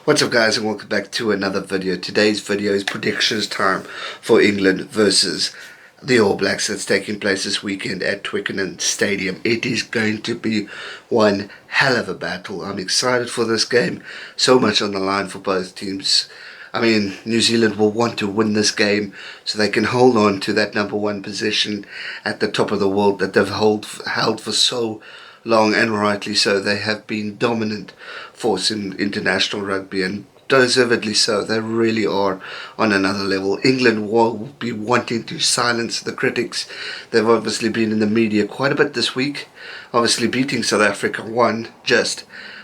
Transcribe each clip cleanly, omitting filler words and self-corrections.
What's up guys, and welcome back to another video. Today's video is predictions time for England versus the All Blacks that's taking place this weekend at Twickenham Stadium. It is going to be one hell of a battle. I'm excited for this game. So much on the line for both teams. I mean, New Zealand will want to win this game so they can hold on to that number one position at the top of the world that they've held for so long, and rightly so. They have been dominant force in international rugby, and deservedly so. They really are on another level. England will be wanting to silence the critics. They've obviously been in the media quite a bit this week, obviously beating South Africa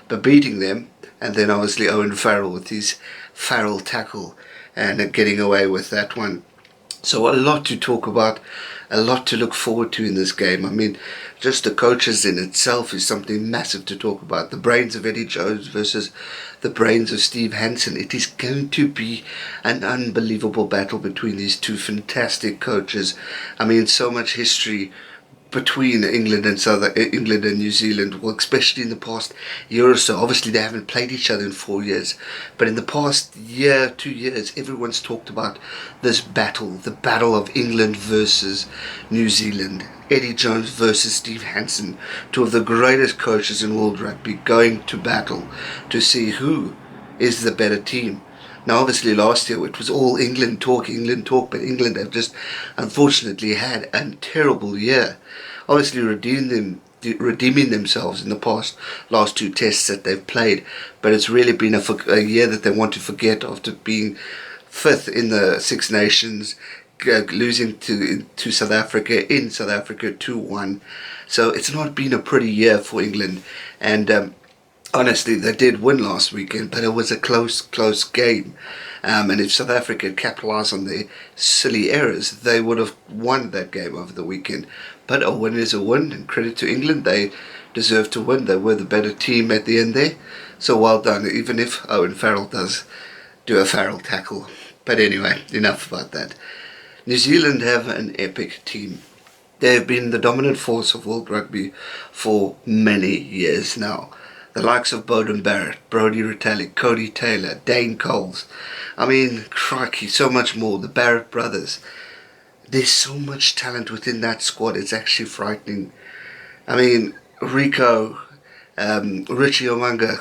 but beating them, and then obviously Owen Farrell with his Farrell tackle and getting away with that one. So a lot to talk about, a lot to look forward to in this game. I mean, just the coaches in itself is something massive to talk about. The brains of Eddie Jones versus the brains of Steve Hansen. It is going to be an unbelievable battle between these two fantastic coaches. I mean, so much history between England and New Zealand, well, especially in the past year or so. Obviously they haven't played each other in 4 years, but in the past year, 2 years, everyone's talked about this battle, the battle of England versus New Zealand. Eddie Jones versus Steve Hansen, two of the greatest coaches in world rugby, going to battle to see who is the better team. Now obviously last year it was all England talk, but England have just unfortunately had a terrible year. Obviously redeeming themselves in the last two tests that they've played, but it's really been a year that they want to forget after being fifth in the Six Nations, losing to South Africa in South Africa 2-1. So it's not been a pretty year for England, and honestly, they did win last weekend, but it was a close game. And if South Africa had capitalised on their silly errors, they would have won that game over the weekend. But a win is a win, and credit to England, they deserve to win. They were the better team at the end there. So well done, even if Owen Farrell does do a Farrell tackle. But anyway, enough about that. New Zealand have an epic team. They have been the dominant force of world rugby for many years now. The likes of Beauden Barrett, Brodie Retallick, Cody Taylor, Dane Coles. I mean, crikey, so much more. The Barrett brothers. There's so much talent within that squad. It's actually frightening. I mean, Richie Mwanga,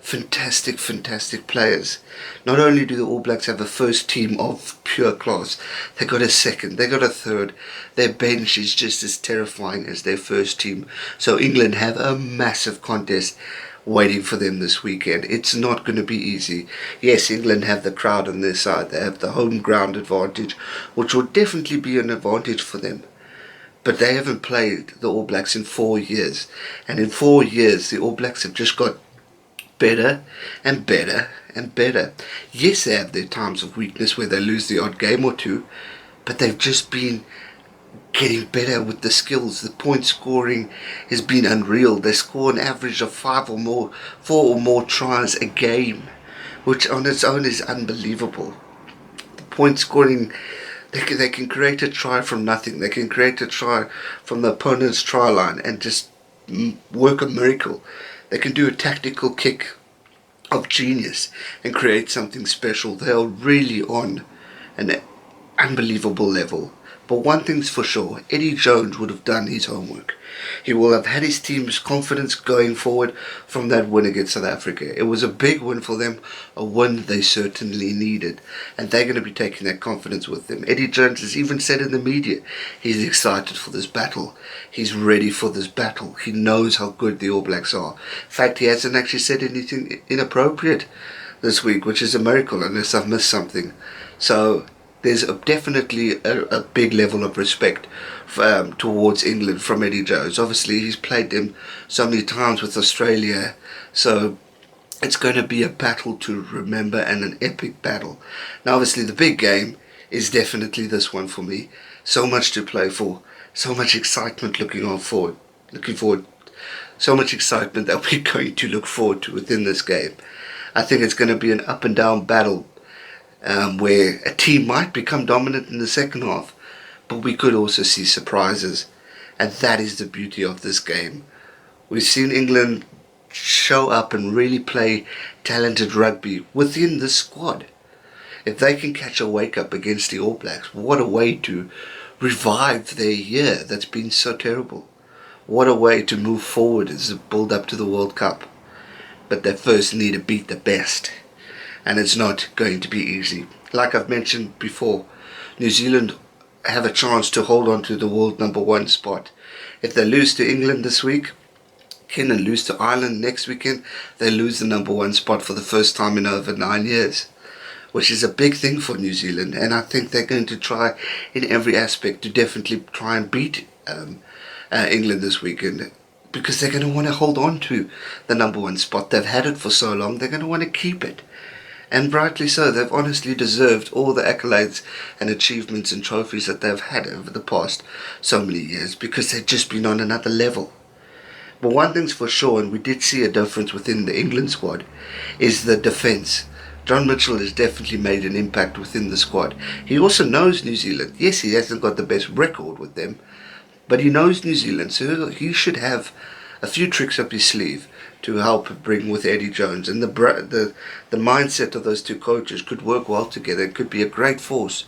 fantastic players. Not only do the All Blacks have a first team of pure class, they got a second, they got a third. Their bench is just as terrifying as their first team. So England have a massive contest waiting for them this weekend. It's not going to be easy. Yes, England have the crowd on their side. They have the home ground advantage, which will definitely be an advantage for them. But they haven't played the All Blacks in 4 years. And in 4 years, the All Blacks have just got better and better and better. Yes, they have their times of weakness where they lose the odd game or two, but they've just been getting better with the skills. The point scoring has been unreal. They score an average of 4 or more tries a game, which on its own is unbelievable. The point scoring, they can create a try from nothing. They can create a try from the opponent's try line and just work a miracle. They can do a tactical kick of genius and create something special. They are really on an unbelievable level. But one thing's for sure, Eddie Jones would have done his homework. He will have had his team's confidence going forward from that win against South Africa. It was a big win for them, a win they certainly needed. And they're going to be taking that confidence with them. Eddie Jones has even said in the media, he's excited for this battle. He's ready for this battle. He knows how good the All Blacks are. In fact, he hasn't actually said anything inappropriate this week, which is a miracle unless I've missed something. So there's definitely a big level of respect towards England from Eddie Jones. Obviously, he's played them so many times with Australia, so it's going to be a battle to remember and an epic battle. Now, obviously, the big game is definitely this one for me. So much to play for, so much excitement looking forward. So much excitement that we're going to look forward to within this game. I think it's going to be an up and down battle, where a team might become dominant in the second half, but we could also see surprises, and that is the beauty of this game. We've seen England show up and really play talented rugby within the squad. If they can catch a wake-up against the All Blacks, what a way to revive their year that's been so terrible. What a way to move forward as a build-up to the World Cup. But they first need to beat the best. And it's not going to be easy. Like I've mentioned before, New Zealand have a chance to hold on to the world #1 spot. If they lose to England this week, and lose to Ireland next weekend, they lose the #1 spot for the first time in over 9 years, which is a big thing for New Zealand. And I think they're going to try in every aspect to definitely try and beat England this weekend, because they're going to want to hold on to the #1 spot. They've had it for so long, they're going to want to keep it. And rightly so. They've honestly deserved all the accolades and achievements and trophies that they've had over the past so many years, because they've just been on another level. But one thing's for sure, and we did see a difference within the England squad, is the defence. John Mitchell has definitely made an impact within the squad. He also knows New Zealand. Yes, he hasn't got the best record with them, but he knows New Zealand, so he should have a few tricks up his sleeve to help bring with Eddie Jones. And the mindset of those two coaches could work well together. It could be a great force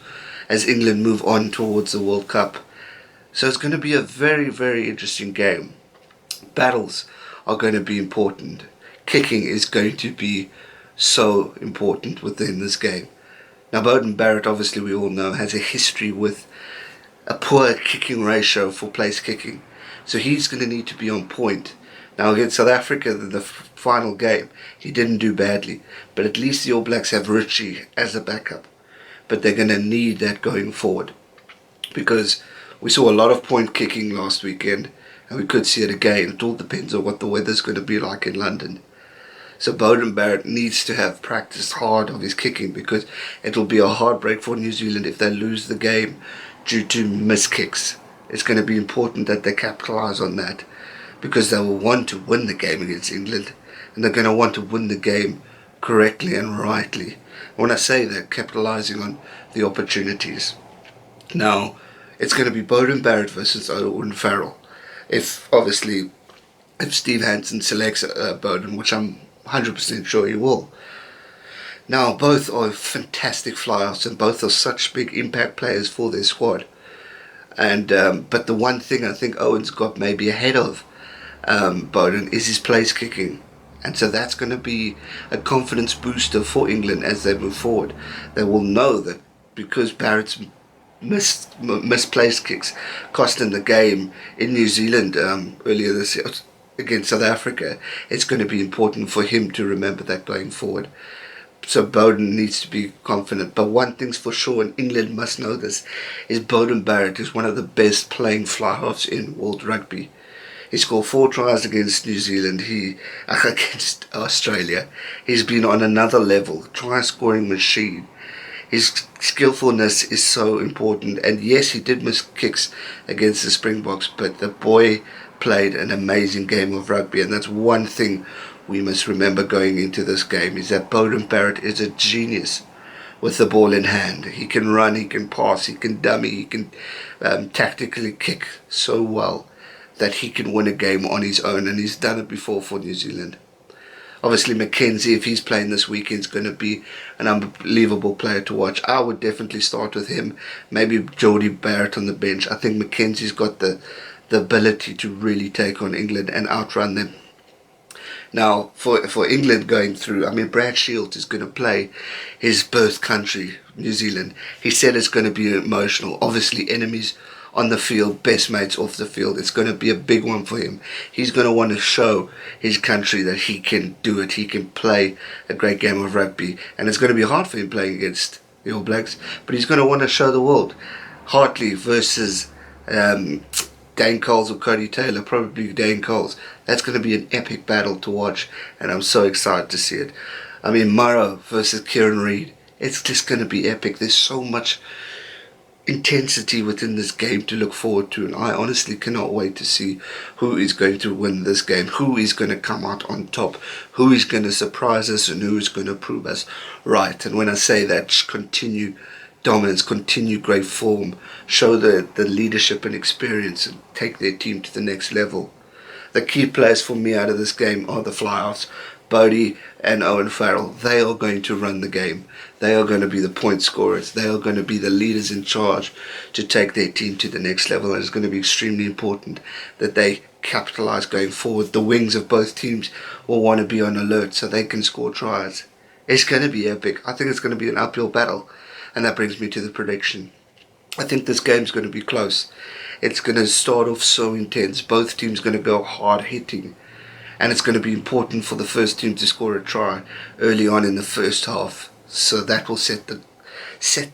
as England move on towards the World Cup. So it's going to be a very, very interesting game. Battles are going to be important. Kicking is going to be so important within this game. Now, Beauden Barrett, obviously we all know, has a history with a poor kicking ratio for place kicking. So he's going to need to be on point. Now against South Africa in the final game, he didn't do badly. But at least the All Blacks have Richie as a backup. But they're going to need that going forward, because we saw a lot of point kicking last weekend, and we could see it again. It all depends on what the weather's going to be like in London. So Beauden Barrett needs to have practiced hard of his kicking, because it'll be a hard break for New Zealand if they lose the game due to missed kicks. It's going to be important that they capitalise on that, because they will want to win the game against England, and they're going to want to win the game correctly and rightly. When I say that, capitalising on the opportunities. Now, it's going to be Beauden Barrett versus Owen Farrell. If Steve Hansen selects Beauden, which I'm 100% sure he will. Now, both are fantastic flyouts, and both are such big impact players for their squad. And but the one thing I think Owen's got maybe ahead of Beauden is his place kicking, and so that's going to be a confidence booster for England as they move forward. They will know that because Barrett's misplaced kicks cost them the game in New Zealand earlier this year against South Africa, it's going to be important for him to remember that going forward. So Beauden needs to be confident. But one thing's for sure, and England must know this, is Beauden Barrett is one of the best playing fly-halves in world rugby. He scored 4 tries against New Zealand, against Australia. He's been on another level, try-scoring machine. His skillfulness is so important, and yes, he did miss kicks against the Springboks, but the boy played an amazing game of rugby, and that's one thing we must remember going into this game, is that Beauden Barrett is a genius with the ball in hand. He can run, he can pass, he can dummy, he can tactically kick so well that he can win a game on his own, and he's done it before for New Zealand. Obviously Mackenzie, if he's playing this weekend, is going to be an unbelievable player to watch. I would definitely start with him, maybe Jordie Barrett on the bench. I think Mackenzie's got the ability to really take on England and outrun them. Now, for England going through, Brad Shields is going to play his birth country, New Zealand. He said it's going to be emotional. Obviously, enemies on the field, best mates off the field. It's going to be a big one for him. He's going to want to show his country that he can do it. He can play a great game of rugby. And it's going to be hard for him playing against the All Blacks, but he's going to want to show the world. Hartley versus Dane Coles or Cody Taylor, probably Dane Coles. That's going to be an epic battle to watch, and I'm so excited to see it. Murrow versus Kieran Reid. It's just going to be epic. There's so much intensity within this game to look forward to, and I honestly cannot wait to see who is going to win this game, who is going to come out on top, who is going to surprise us, and who is going to prove us right. And when I say that, continue dominance, continue great form, show the leadership and experience, and take their team to the next level. The key players for me out of this game are the fly-offs. Bodie and Owen Farrell. They are going to run the game. They are going to be the point scorers. They are going to be the leaders in charge to take their team to the next level. And it's going to be extremely important that they capitalise going forward. The wings of both teams will want to be on alert so they can score tries. It's going to be epic. I think it's going to be an uphill battle. And that brings me to the prediction. I think this game's going to be close. It's going to start off so intense. Both teams going to go hard hitting. And it's going to be important for the first team to score a try early on in the first half. So that will set the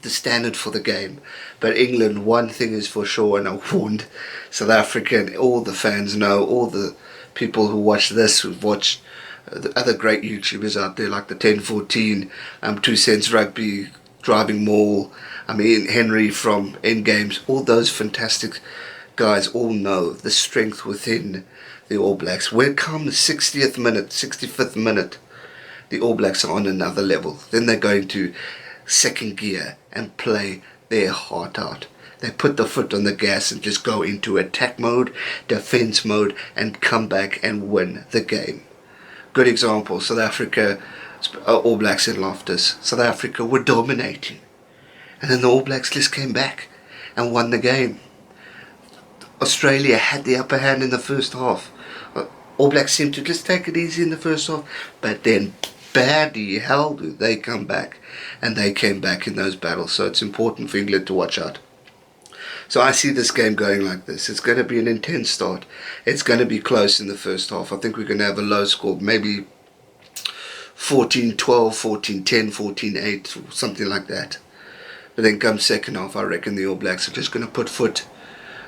standard for the game. But England, one thing is for sure, and I warned South Africa and all the fans know, all the people who watch this, who've watched the other great YouTubers out there like the 1014, 2 Cents Rugby, Driving Mall, Henry from Endgames, all those fantastic guys all know the strength within the All Blacks. When come the 60th minute, 65th minute, the All Blacks are on another level. Then they're going to second gear and play their heart out. They put the foot on the gas and just go into attack mode, defense mode, and come back and win the game. Good example, South Africa, All Blacks in Loftus. South Africa were dominating. And then the All Blacks just came back and won the game. Australia had the upper hand in the first half. All Blacks seemed to just take it easy in the first half, but then badly hell do they come back, and they came back in those battles. So it's important for England to watch out. So I see this game going like this. It's going to be an intense start. It's going to be close in the first half. I think we're going to have a low score, maybe 14-12, 14-10, 14-8, something like that. But then come second half, I reckon the All Blacks are just going to put foot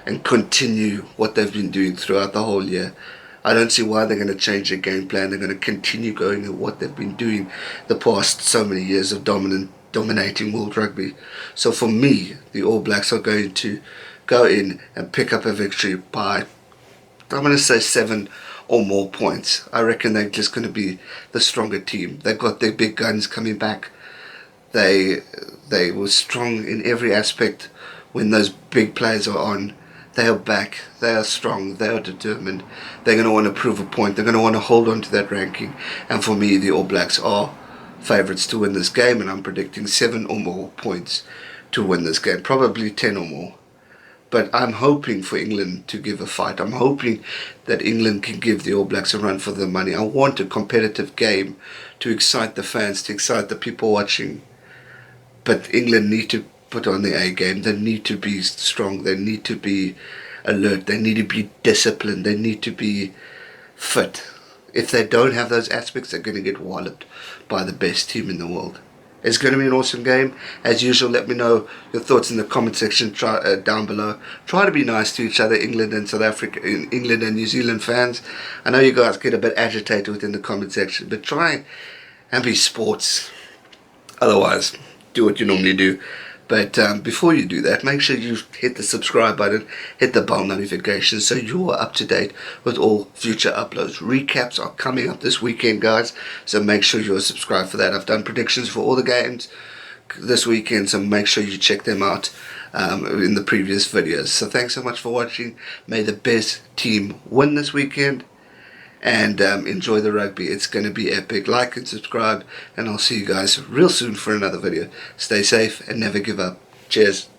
and continue what they've been doing throughout the whole year. I don't see why they're going to change their game plan. They're going to continue going at what they've been doing the past so many years of dominating world rugby. So for me, the All Blacks are going to go in and pick up a victory by, I'm going to say 7 or more points. I reckon they're just going to be the stronger team. They've got their big guns coming back. They were strong in every aspect when those big players are on. They are back, they are strong, they are determined. They're going to want to prove a point. They're going to want to hold on to that ranking. And for me, the All Blacks are favourites to win this game, and I'm predicting 7 or more points to win this game. Probably 10 or more. But I'm hoping for England to give a fight. I'm hoping that England can give the All Blacks a run for their money. I want a competitive game to excite the fans, to excite the people watching. But England need to put on their A game. They need to be strong. They need to be alert. They need to be disciplined. They need to be fit. If they don't have those aspects, they're going to get walloped by the best team in the world. It's going to be an awesome game. As usual, let me know your thoughts in the comment section down below. Try to be nice to each other, England and South Africa, England and New Zealand fans. I know you guys get a bit agitated within the comment section, but try and be sports. Otherwise, do what you normally do. But before you do that, make sure you hit the subscribe button, hit the bell notification so you are up to date with all future uploads. Recaps are coming up this weekend, guys, so make sure you're subscribed for that. I've done predictions for all the games this weekend, so make sure you check them out in the previous videos. So thanks so much for watching. May the best team win this weekend, and enjoy the rugby. It's going to be epic. Like and subscribe, and I'll see you guys real soon for another video. Stay safe and never give up. Cheers.